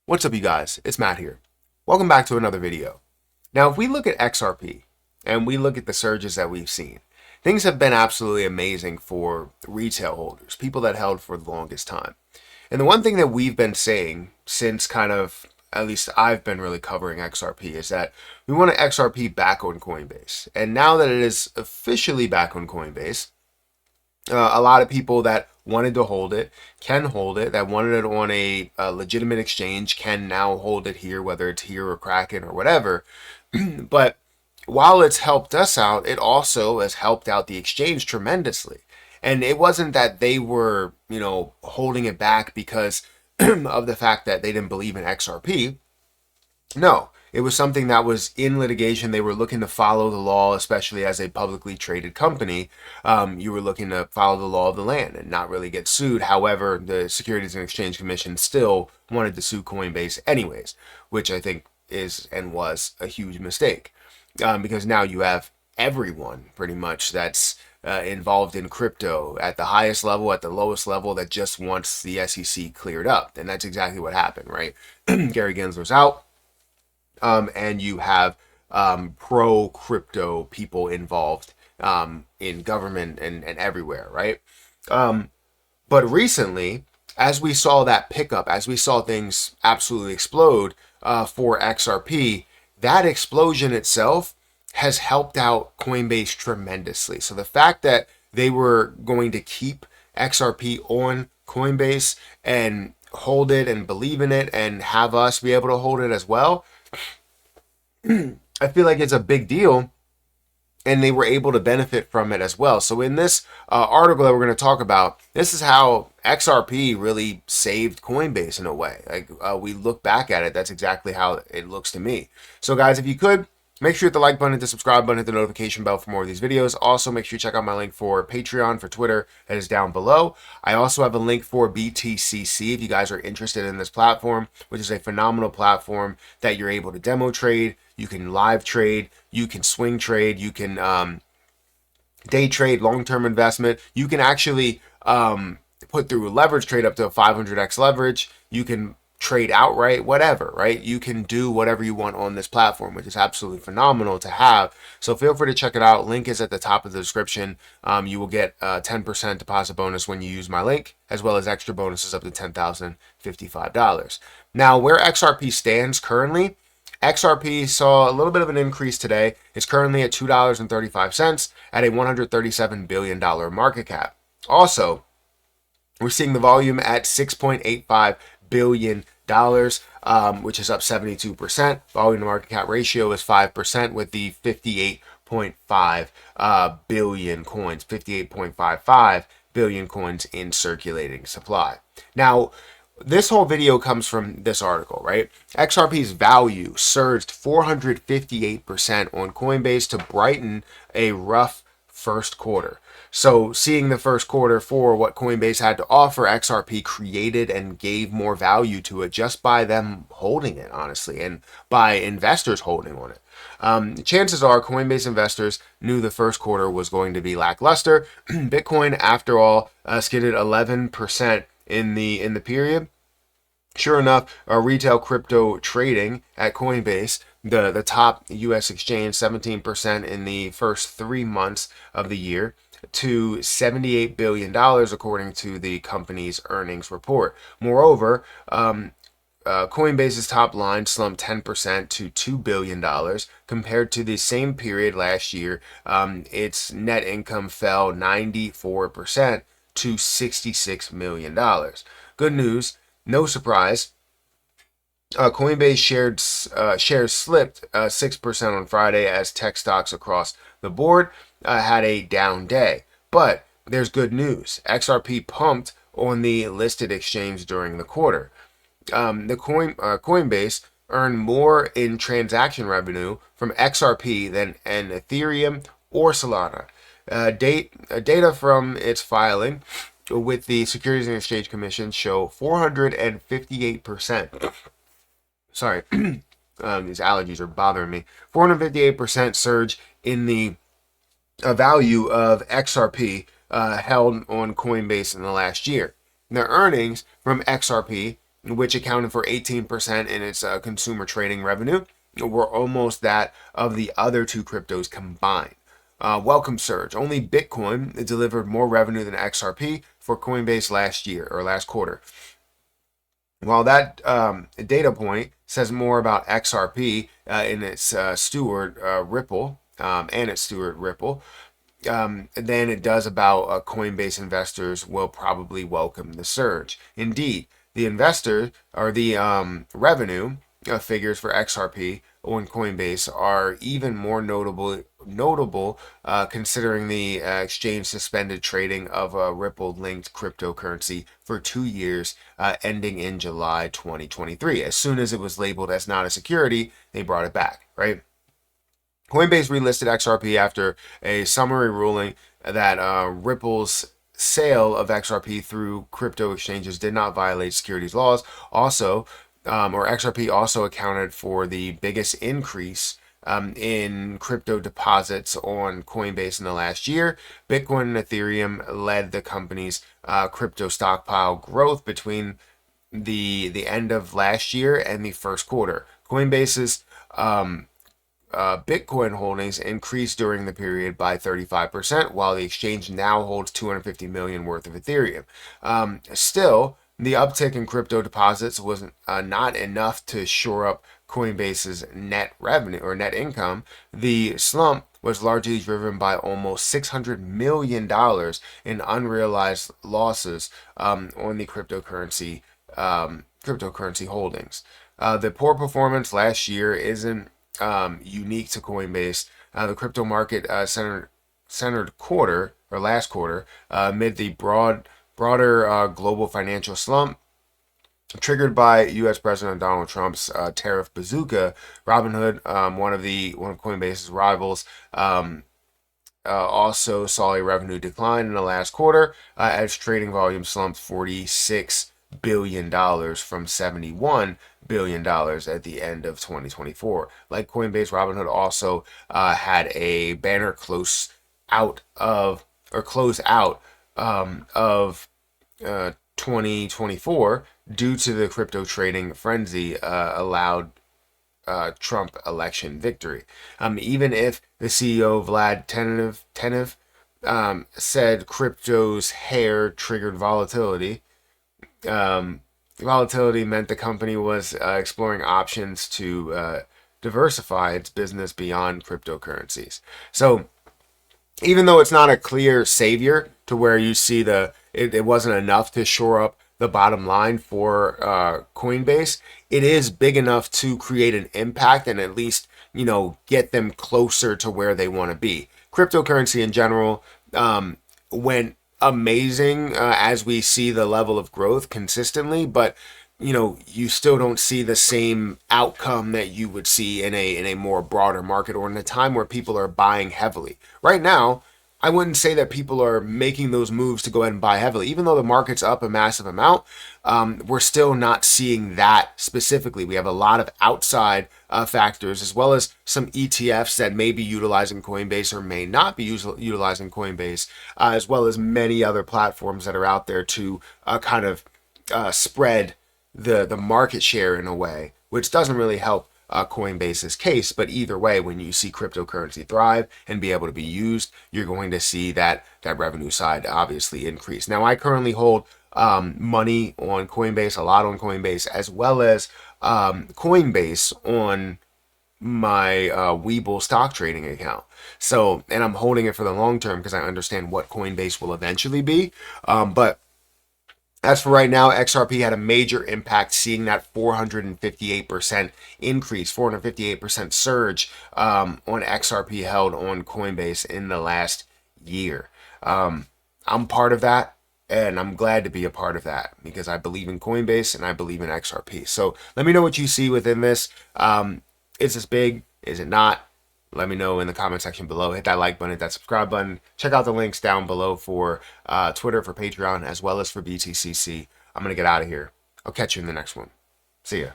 What's up, you guys? It's Matt here. Welcome back to another video. Now, if we look at XRP and we look at the surges that we've seen, things have been absolutely amazing for retail holders, people that held for the longest time. And the one thing that we've been saying since at least I've been really covering XRP, is that we want XRP back on Coinbase. And now that it is officially back on Coinbase, a lot of people that wanted to hold it can hold it, that wanted it on a legitimate exchange can now hold it here, whether it's here or Kraken or whatever. But while it's helped us out, it also has helped out the exchange tremendously. And it wasn't that they were, holding it back because of the fact that they didn't believe in XRP. No, it was something that was in litigation. They were looking to follow the law, especially as a publicly traded company. You were looking to follow the law of the land and not really get sued. However, the Securities and Exchange Commission still wanted to sue Coinbase anyways, which I think is and was a huge mistake, because now you have everyone pretty much that's involved in crypto at the highest level, at the lowest level, that just wants the SEC cleared up. And that's exactly what happened, right? Gary Gensler's out. And you have pro crypto people involved in government and everywhere, right? But recently, as we saw that pickup, as we saw things absolutely explode for XRP, that explosion itself has helped out Coinbase tremendously. So the fact that they were going to keep XRP on Coinbase and hold it and believe in it and have us be able to hold it as well, I feel like it's a big deal, and they were able to benefit from it as well. So in this article that we're going to talk about, this is how XRP really saved Coinbase in a way. Like we look back at it, that's exactly how it looks to me. So guys, if you could, make sure you hit the like button, hit the subscribe button, hit the notification bell for more of these videos. Also, make sure you check out my link for Patreon, for Twitter, that is down below. I also have a link for BTCC if you guys are interested in this platform, which is a phenomenal platform that you're able to demo trade. You can live trade, you can swing trade, you can day trade, long-term investment. You can actually put through a leverage trade up to a 500x leverage. You can trade outright, whatever, right? You can do whatever you want on this platform, which is absolutely phenomenal to have. So feel free to check it out. Link is at the top of the description. You will get a 10% deposit bonus when you use my link, as well as extra bonuses up to $10,055. Now, where XRP stands currently, XRP saw a little bit of an increase today. It's currently at $2.35 at a $137 billion market cap. Also, we're seeing the volume at $6.85 billion, which is up 72%. Volume to market cap ratio is 5% with the 58.5 billion coins, 58.55 billion coins in circulating supply. Now, this whole video comes from this article, right? XRP's value surged 458% on Coinbase to brighten a rough first quarter. So seeing the first quarter for what Coinbase had to offer, XRP created and gave more value to it just by them holding it, honestly, and by investors holding on it. Chances are Coinbase investors knew the first quarter was going to be lackluster. Bitcoin, after all, skidded 11% in the period. Sure enough, retail crypto trading at Coinbase, the top U.S. exchange, 17% in the first 3 months of the year, to $78 billion, according to the company's earnings report. Moreover, Coinbase's top line slumped 10% to $2 billion. Compared to the same period last year, its net income fell 94% to $66 million. Good news, no surprise. Coinbase shares slipped 6% on Friday as tech stocks across the board had a down day. But there's good news. XRP pumped on the listed exchange during the quarter. Coinbase earned more in transaction revenue from XRP than an Ethereum or Solana. Data from its filing with the Securities and Exchange Commission show 458%. Sorry, these allergies are bothering me. 458% surge in the value of XRP held on Coinbase in the last year. The earnings from XRP which accounted for 18% in its consumer trading revenue, were almost that of the other two cryptos combined. Welcome surge. Only Bitcoin delivered more revenue than XRP for Coinbase last quarter. While that data point says more about XRP in its steward Ripple and its steward Ripple, than it does about Coinbase investors will probably welcome the surge. Indeed, the investor or the revenue figures for XRP on Coinbase are even more notable considering the exchange suspended trading of a Ripple-linked cryptocurrency for 2 years, ending in July 2023. As soon as it was labeled as not a security, they brought it back, right? Coinbase relisted XRP after a summary ruling that Ripple's sale of XRP through crypto exchanges did not violate securities laws. Also, XRP also accounted for the biggest increase in crypto deposits on Coinbase in the last year. Bitcoin and Ethereum led the company's crypto stockpile growth between the end of last year and the first quarter. Coinbase's Bitcoin holdings increased during the period by 35%, while the exchange now holds 250 million worth of Ethereum. Still, the uptick in crypto deposits was not enough to shore up Coinbase's net revenue or net income. The slump was largely driven by almost $600 million in unrealized losses on the cryptocurrency holdings. The poor performance last year isn't unique to Coinbase. The crypto market centered quarter or last quarter amid the broader global financial slump triggered by U.S. President Donald Trump's tariff bazooka. Robinhood, one of Coinbase's rivals, also saw a revenue decline in the last quarter as trading volume slumped $46 billion from $71 billion at the end of 2024. Like Coinbase, Robinhood also had a banner close out of 2024 due to the crypto trading frenzy allowed Trump election victory. Even if the CEO Vlad Tenev said crypto's hair triggered volatility, volatility meant the company was exploring options to diversify its business beyond cryptocurrencies. So even though it's not a clear savior to where you see it wasn't enough to shore up the bottom line for Coinbase, it is big enough to create an impact and at least, get them closer to where they want to be. Cryptocurrency in general went amazing as we see the level of growth consistently, but you still don't see the same outcome that you would see in a more broader market or in a time where people are buying heavily. Right now, I wouldn't say that people are making those moves to go ahead and buy heavily. Even though the market's up a massive amount, we're still not seeing that specifically. We have a lot of outside factors, as well as some ETFs that may be utilizing Coinbase or may not be utilizing Coinbase, as well as many other platforms that are out there to kind of spread the market share in a way, which doesn't really help Coinbase's case. But either way, when you see cryptocurrency thrive and be able to be used, you're going to see that revenue side obviously increase. Now, I currently hold money on Coinbase, a lot on Coinbase, as well as Coinbase on my Webull stock trading account. So, and I'm holding it for the long term because I understand what Coinbase will eventually be. But as for right now, XRP had a major impact, seeing that 458% increase, 458% surge on XRP held on Coinbase in the last year. I'm part of that, and I'm glad to be a part of that because I believe in Coinbase and I believe in XRP. So let me know what you see within this. Is this big? Is it not? Let me know in the comment section below. Hit that like button, hit that subscribe button. Check out the links down below for Twitter, for Patreon, as well as for BTCC. I'm going to get out of here. I'll catch you in the next one. See ya.